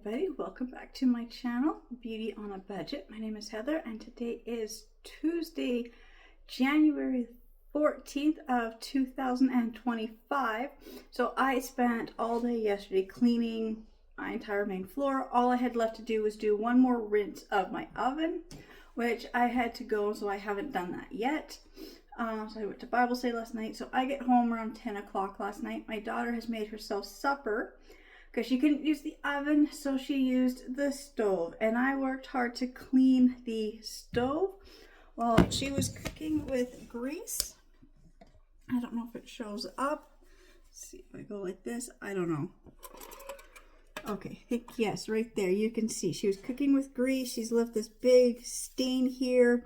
everybody, welcome back to my channel, Beauty on a Budget. My name is Heather and today is Tuesday, January 14th of 2025. So I spent all day yesterday cleaning my entire main floor. All I had left to do was do one more rinse of my oven, which I had to go, so I haven't done that yet. So I went to Bible study last night. So I get home around 10 o'clock last night. My daughter has made herself supper because she couldn't use the oven, so she used the stove. And I worked hard to clean the stove while she was cooking with grease. I don't know if it shows up. Let's see if I go like this. I don't know. Okay, I think yes, right there. You can see she was cooking with grease. She's left this big stain here.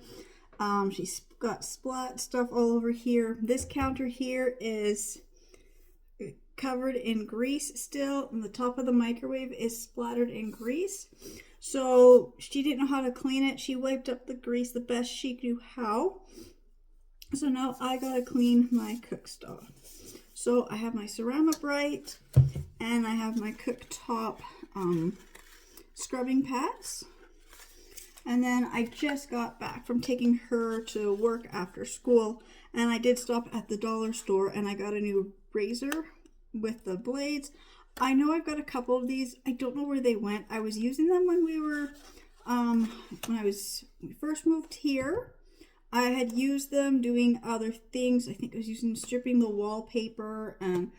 She's got splat stuff all over here. This counter here is covered in grease still, and the top of the microwave is splattered in grease. So she didn't know how to clean it. She wiped up the grease the best she knew how. So now I gotta clean my cooktop. So I have my Ceramic Bright and I have my Cooktop scrubbing pads. And then I just got back from taking her to work after school, and I did stop at the dollar store and I got a new razor with the blades. I know I've got a couple of these. I don't know where they went. I was using them when we were when we first moved here. I had used them doing other things. I think I was using stripping the wallpaper and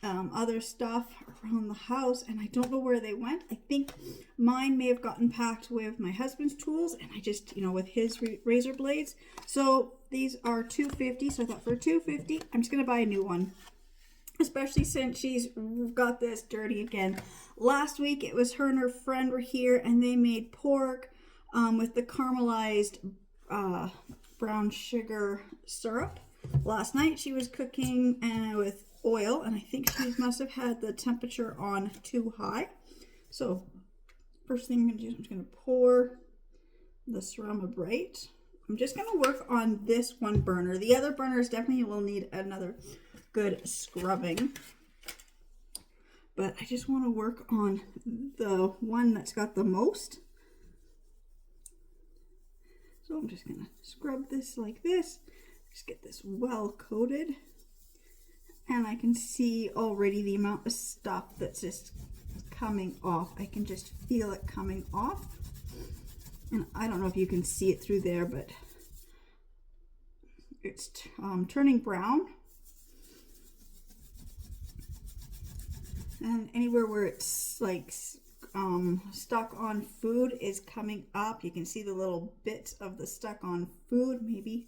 other stuff around the house, and I don't know where they went. I think mine may have gotten packed with my husband's tools, and I just, with his razor blades. So these are $2.50. So I thought for $2.50, I'm just gonna buy a new one, especially since she's got this dirty again. Last week it was her and her friend were here, and they made pork with the caramelized brown sugar syrup. Last night she was cooking with oil, and I think she must have had the temperature on too high. So first thing I'm going to do is I'm just going to pour the Ceramic Bright. I'm just going to work on this one burner. The other burners definitely will need another good scrubbing, but I just want to work on the one that's got the most. So I'm just going to scrub this like this, just get this well coated. And I can see already the amount of stuff that's just coming off. I can just feel it coming off. And I don't know if you can see it through there, but it's turning brown. And anywhere where it's like stuck on food is coming up. You can see the little bits of the stuck on food, maybe.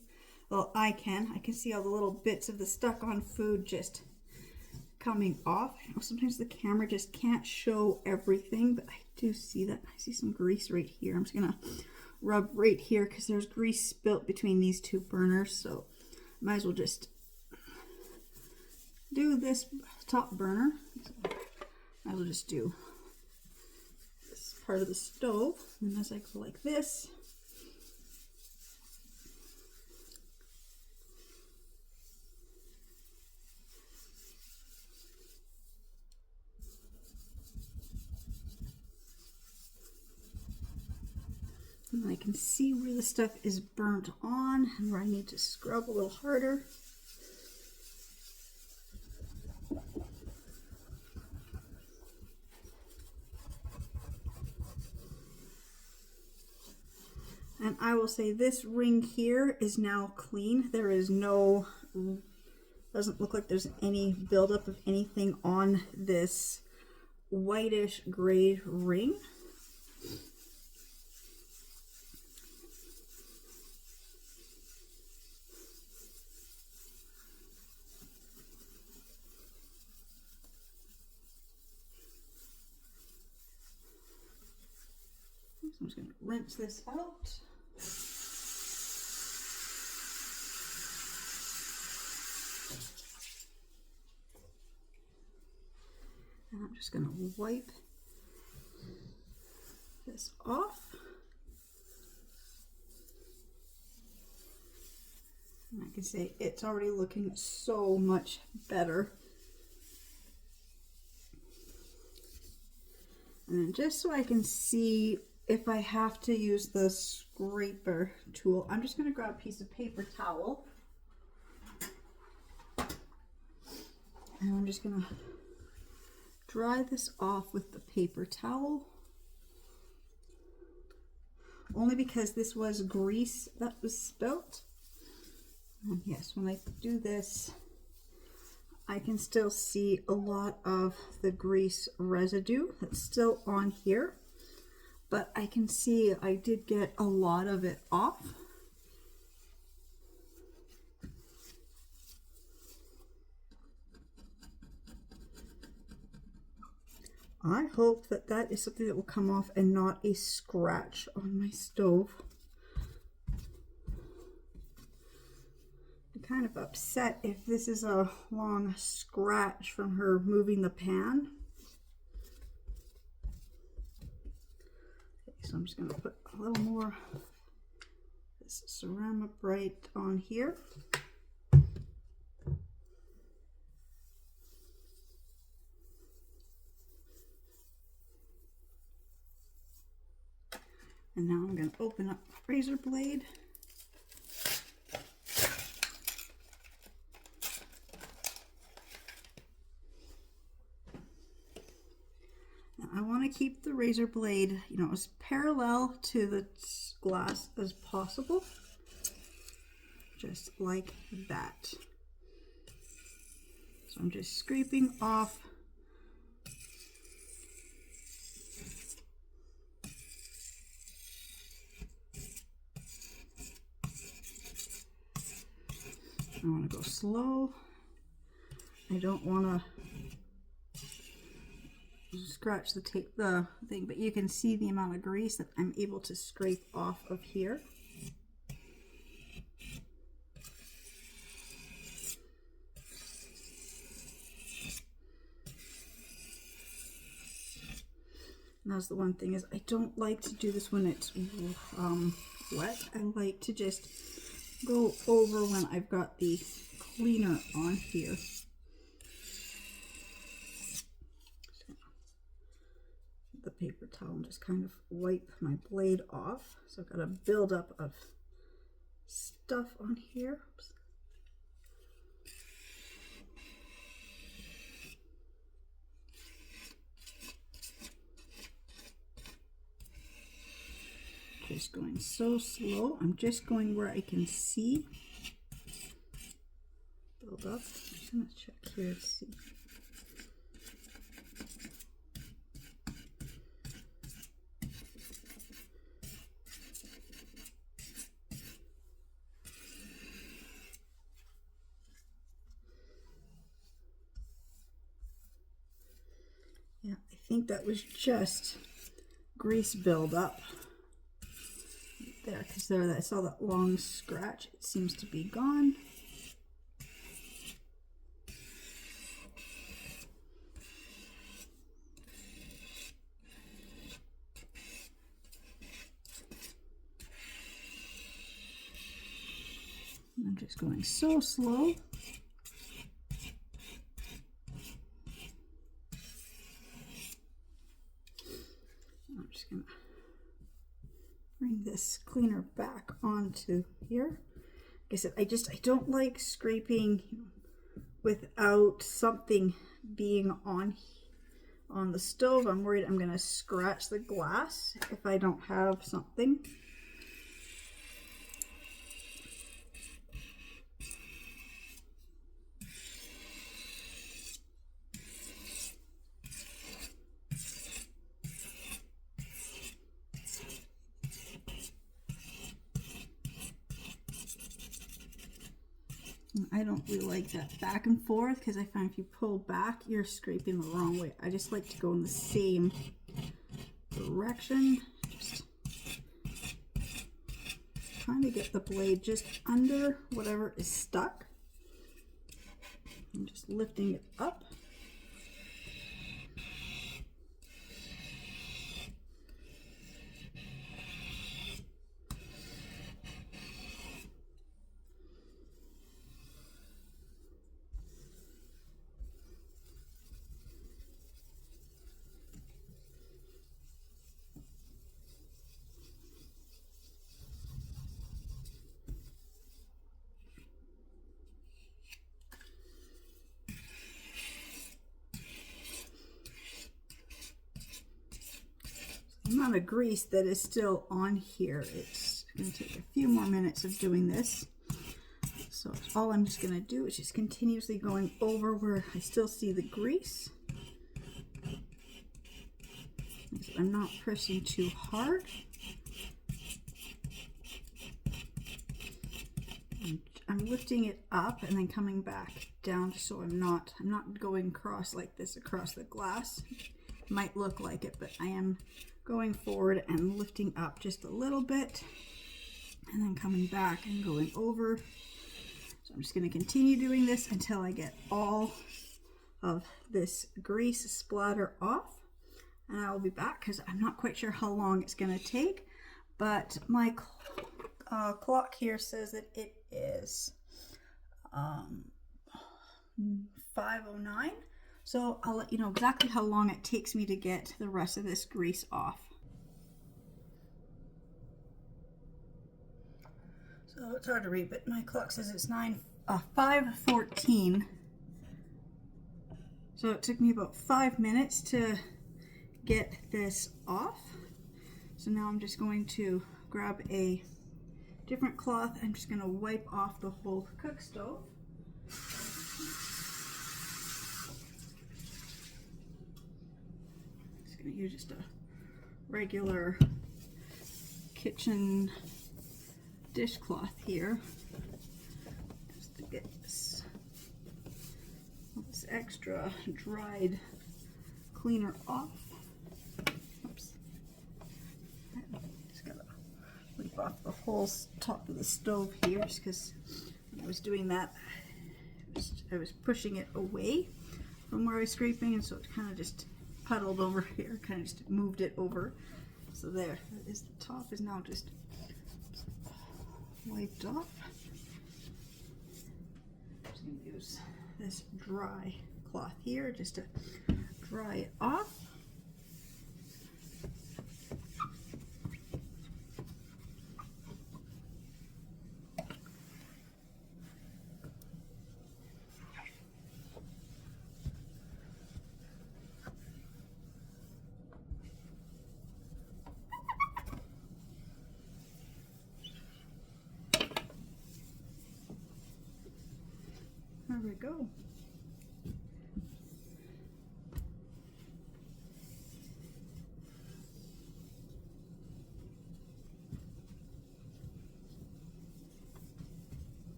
Well, I can see all the little bits of the stuck on food just coming off. I know sometimes the camera just can't show everything, but I do see that. I see some grease right here. I'm just gonna rub right here because there's grease spilt between these two burners, so might as well just do this top burner. Might as well just do this part of the stove, and as I go like this, and I can see where the stuff is burnt on and where I need to scrub a little harder. And I will say this ring here is now clean. There is no, doesn't look like there's any buildup of anything on this whitish gray ring. I'm just going to rinse this out. And I'm just going to wipe this off. And I can say it's already looking so much better. And then just so I can see if I have to use the scraper tool, I'm just going to grab a piece of paper towel. And I'm just going to dry this off with the paper towel. Only because this was grease that was spilt. And yes, when I do this, I can still see a lot of the grease residue that's still on here. But I can see I did get a lot of it off. I hope that that is something that will come off and not a scratch on my stove. I'm kind of upset if this is a long scratch from her moving the pan. Okay, so I'm just going to put a little more of this ceramic bright on here. And now I'm going to open up the razor blade. Now I want to keep the razor blade, you know, as parallel to the glass as possible. Just like that. So I'm just scraping off I want to go slow. I don't want to scratch the tape, the thing, but you can see the amount of grease that I'm able to scrape off of here. And that's the one thing is I don't like to do this when it's wet. I like to just go over when I've got the cleaner on here. So, the paper towel and just kind of wipe my blade off. So I've got a buildup of stuff on here. Oops. Just going so slow. I'm just going where I can see. Build up. I'm just going to check here to see. Yeah, I think that was just grease buildup. There, because there I saw that long scratch. It seems to be gone. I'm just going so slow. I'm just gonna bring this cleaner back onto here. Like I said, I don't like scraping without something being on the stove. I'm worried I'm gonna scratch the glass if I don't have something. I don't really like that back and forth because I find if you pull back, you're scraping the wrong way. I just like to go in the same direction. Just trying to get the blade just under whatever is stuck. I'm just lifting it up. amount of grease that is still on here. It's going to take a few more minutes of doing this. So all I'm just going to do is just continuously going over where I still see the grease. So I'm not pressing too hard. I'm lifting it up and then coming back down, so I'm not going across like this across the glass. It might look like it, but I am going forward and lifting up just a little bit and then coming back and going over. So I'm just going to continue doing this until I get all of this grease splatter off, and I will be back because I'm not quite sure how long it's going to take, but my clock here says that it is 5:09, so I'll let you know exactly how long it takes me to get the rest of this grease off. So it's hard to read, but my clock says it's 5:14. So it took me about 5 minutes to get this off. So now I'm just going to grab a different cloth. I'm just going to wipe off the whole cook stove. Just going to use just a regular kitchen dishcloth here, just to get this extra dried cleaner off. Oops. Just gotta wipe off the whole top of the stove here, just because when I was doing that, I was pushing it away from where I was scraping, and so it kind of just puddled over here, kind of just moved it over. So there is, the top is now just wiped off. I'm just going to use this dry cloth here just to dry it off. There we go.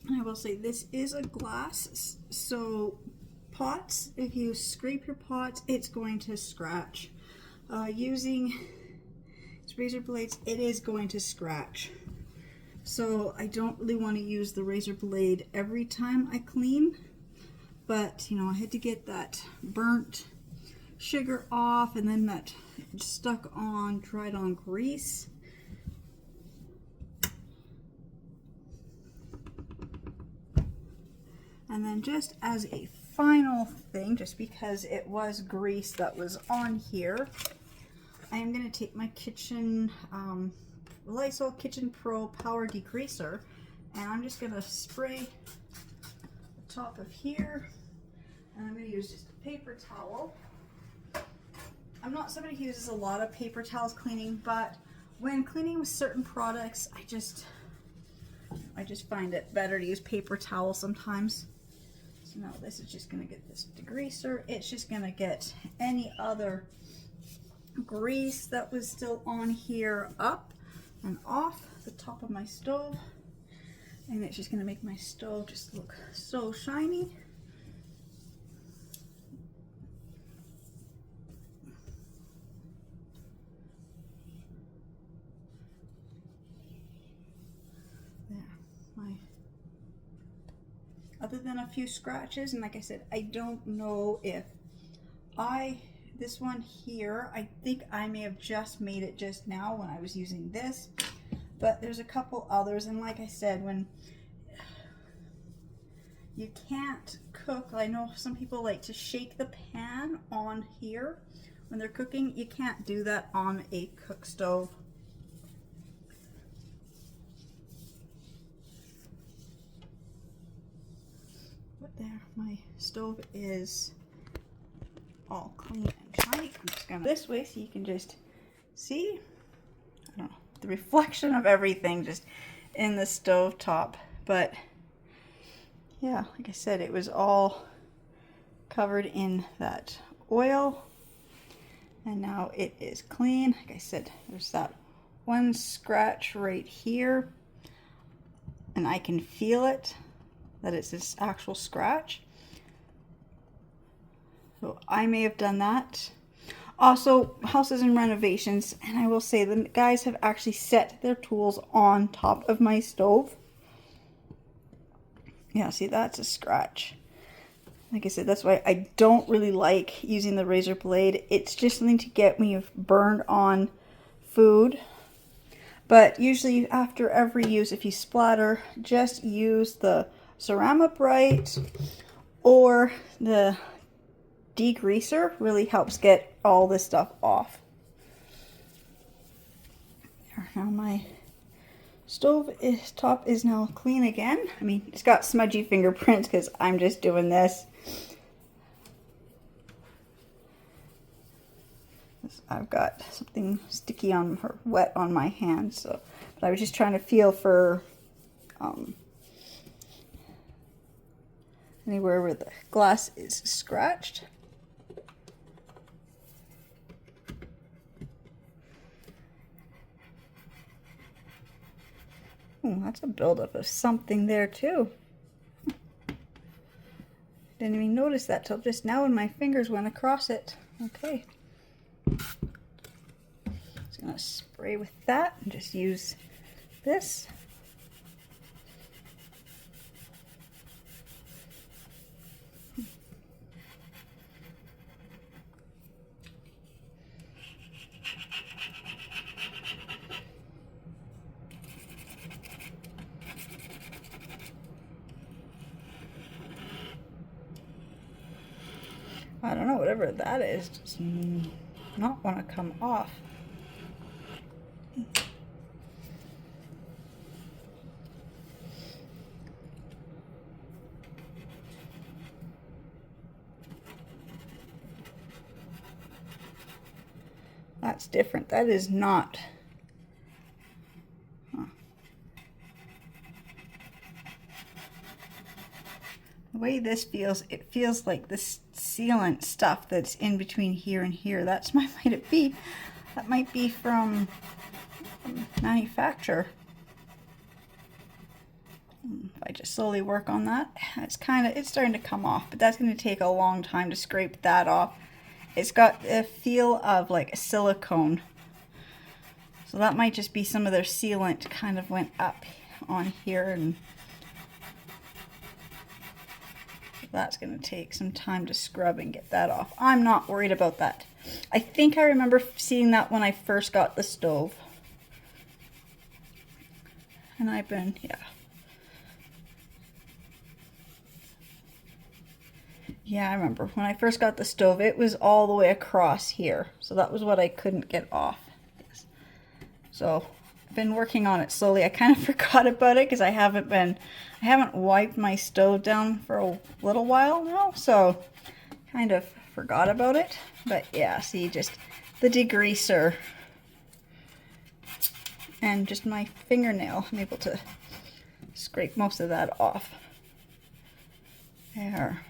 I will say this is a glass, so pots, if you scrape your pots, it's going to scratch. Using razor blades, it is going to scratch. So I don't really want to use the razor blade every time I clean, but you know, I had to get that burnt sugar off and then that stuck on, dried on grease. And then just as a final thing, just because it was grease that was on here, I am going to take my kitchen Lysol Kitchen Pro Power Degreaser, and I'm just going to spray the top of here, and I'm going to use just a paper towel. I'm not somebody who uses a lot of paper towels cleaning, but when cleaning with certain products, I just find it better to use paper towel sometimes. So now this is just going to get this degreaser. It's just going to get any other grease that was still on here up and off the top of my stove, and it's just going to make my stove just look so shiny. There, other than a few scratches, and like I said, I don't know if this one here, I think I may have just made it just now when I was using this, but there's a couple others, and like I said, when you can't cook, I know some people like to shake the pan on here when they're cooking. You can't do that on a cook stove. But there, my stove is all clean and shiny. I'm just gonna this way so you can just See? I don't know. The reflection of everything just in the stove top. But yeah, like I said, it was all covered in that oil. And now it is clean. Like I said, there's that one scratch right here. And I can feel it, that it's this actual scratch. So I may have done that. Also, houses and renovations, and I will say the guys have actually set their tools on top of my stove. Yeah, see, that's a scratch. Like I said, that's why I don't really like using the razor blade. It's just something to get when you've burned on food. But usually after every use, if you splatter, just use the Ceramic Bright or the degreaser. Really helps get all this stuff off. There, now my stove top is now clean again. I mean, it's got smudgy fingerprints because I'm just doing this. I've got something sticky on or wet on my hand, so but I was just trying to feel for anywhere where the glass is scratched. Oh, that's a buildup of something there too. Didn't even notice that till just now when my fingers went across it. Okay. Just gonna spray with that and just use this. I don't know, whatever that is, does not want to come off. That's different. That is not. Huh. The way this feels, it feels like this sealant stuff that's in between here and here. That's might it be. That might be from manufacturer. If I just slowly work on that, it's starting to come off, but that's going to take a long time to scrape that off. It's got a feel of like a silicone. So that might just be some of their sealant kind of went up on here, and that's going to take some time to scrub and get that off. I'm not worried about that. I think I remember seeing that when I first got the stove. And I've been, yeah. Yeah, I remember when I first got the stove, it was all the way across here. So that was what I couldn't get off. Yes. So I've been working on it slowly. I kind of forgot about it because I haven't wiped my stove down for a little while now. So kind of forgot about it. But yeah, see, just the degreaser and just my fingernail, I'm able to scrape most of that off. There.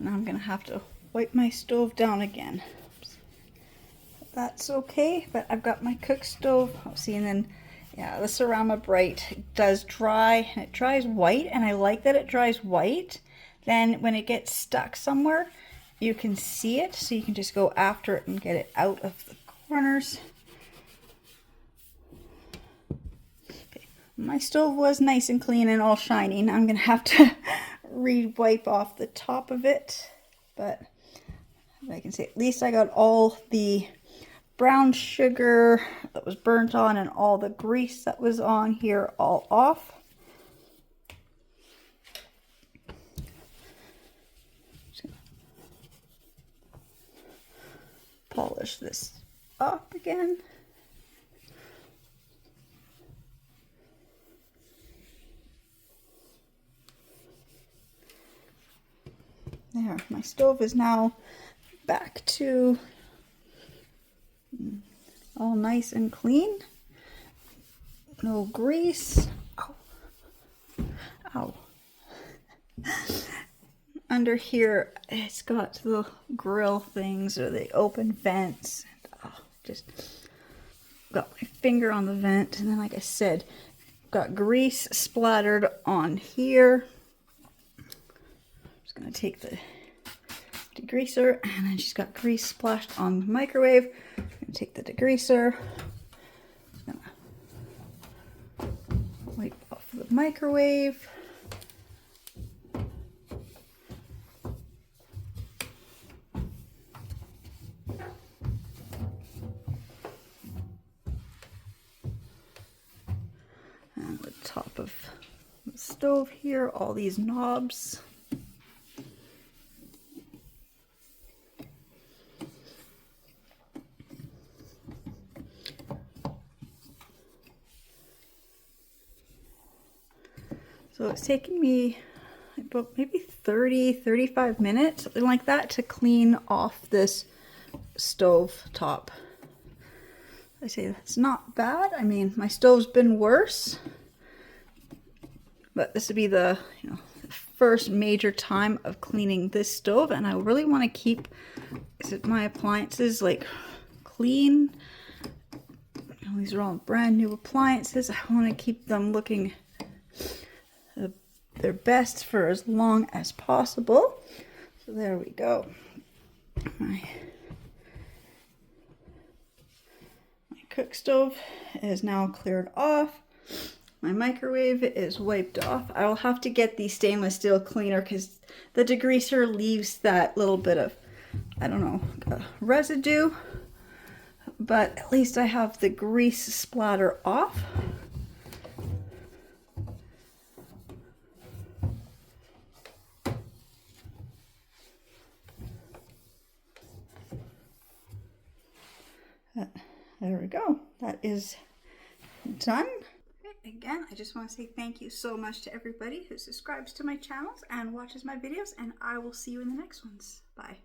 Now I'm going to have to wipe my stove down again. Oops. That's okay, but I've got my cook stove. Oh, see, and then, yeah, the Ceramic Bright does dry, and it dries white, and I like that it dries white. Then when it gets stuck somewhere, you can see it, so you can just go after it and get it out of the corners. Okay. My stove was nice and clean and all shiny. Now I'm going to have to re-wipe off the top of it, but I can say at least I got all the brown sugar that was burnt on and all the grease that was on here all off. Just gonna polish this up again. There, my stove is now back to all nice and clean. No grease. Ow. Ow. Under here, it's got the grill things or the open vents. Just got my finger on the vent, and then, like I said, got grease splattered on here. Just gonna take the degreaser, and then she's got grease splashed on the microwave. I'm gonna take the degreaser. Just gonna wipe off the microwave. And the top of the stove here, all these knobs. So it's taking me about maybe 35 minutes, something like that, to clean off this stove top. I say that's not bad. I mean, my stove's been worse, but this would be the first major time of cleaning this stove, and I really want to keep my appliances like clean. These are all brand new appliances. I want to keep them looking their best for as long as possible. So there we go. My cook stove is now cleared off. My microwave is wiped off. I will have to get the stainless steel cleaner because the degreaser leaves that little bit of, I don't know, residue. But at least I have the grease splatter off. There we go. That is done. Again, I just want to say thank you so much to everybody who subscribes to my channels and watches my videos, and I will see you in the next ones. Bye.